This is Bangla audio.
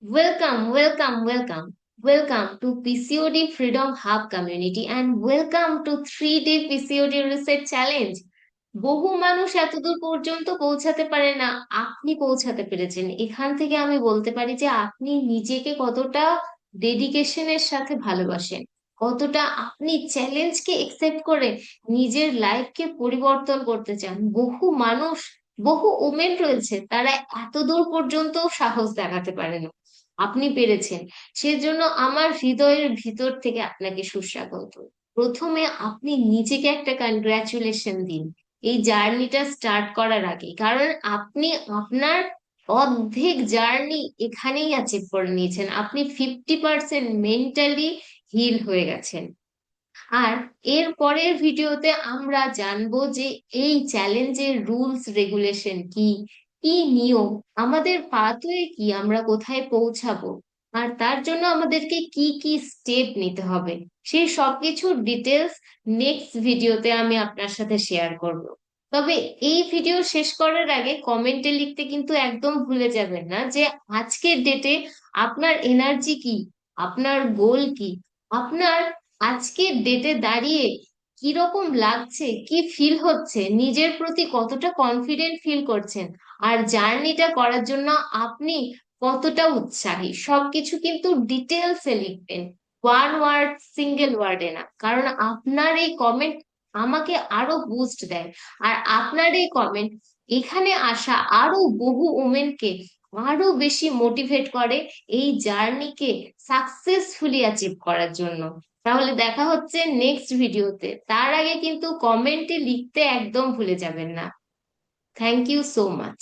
Welcome to PCOD Freedom Hub community and welcome to 3-day PCOD Reset Challenge. বহু মানুষ এতদূর পর্যন্ত পৌঁছাতে পারে না, আপনি পৌঁছাতে পেরেছেন। এখান থেকে আমি বলতে পারি যে আপনি নিজেকে কতটা ডেডিকেশনের সাথে ভালোবাসেন, কতটা আপনি চ্যালেঞ্জকে একসেপ্ট করে নিজের লাইফকে পরিবর্তন করতে চান। বহু মানুষ, বহু ওমেন রয়েছে, তারা এতদূর পর্যন্ত সাহস দেখাতে পারে না, আপনি পেরেছেন। সেজন্য আমার হৃদয়ের ভিতর থেকে আপনাকে সুস্বাগত। প্রথমে আপনি নিজেকে একটা কনগ্রাচুলেশন দিন এই জার্নিটা স্টার্ট করার আগে, কারণ আপনি আপনার অর্ধেক জার্নি এখানেই অ্যাচিভ করে নিয়েছেন। আপনি 50% মেন্টালি হিল হয়ে গেছেন। আর এর পরের ভিডিওতে আমরা জানবো যে এই চ্যালেঞ্জের রুলস রেগুলেশন কি, কি নিয়ম, আমাদের পাথওয়ে কি, আমরা কোথায় পৌঁছাবো, আর তার জন্য আমাদেরকে কি কি স্টেপ নিতে হবে, সেই সবকিছুর ডিটেলস নেক্সট ভিডিওতে আমি আপনার সাথে শেয়ার করব। তবে এই ভিডিও শেষ করার আগে কমেন্টে লিখতে কিন্তু একদম ভুলে যাবেন না যে আজকের ডেটে আপনার এনার্জি কি, আপনার গোল কি, আপনার আজকের ডেটে দাঁড়িয়ে কিরকম লাগছে, কি ফিল হচ্ছে, নিজের প্রতি কতটা কনফিডেন্ট ফিল করছেন, আর জার্নিটা করার জন্য আপনি কতটা উৎসাহী, সবকিছু কিন্তু ডিটেলসে লিখবেন। ওয়ান ওয়ার্ড, সিঙ্গেল ওয়ার্ডে না, কারণ আপনার এই কমেন্ট আমাকে আরো বুস্ট দেয়। আর আপনার এই কমেন্ট এখানে আসা আরো বহু ওমেনকে আরো বেশি মোটিভেট করে এই জার্নিকে সাকসেসফুলি অ্যাচিভ করার জন্য। তাহলে দেখা হচ্ছে নেক্সট ভিডিওতে, তার আগে কিন্তু কমেন্টে লিখতে একদম ভুলে যাবেন না। Thank you so much.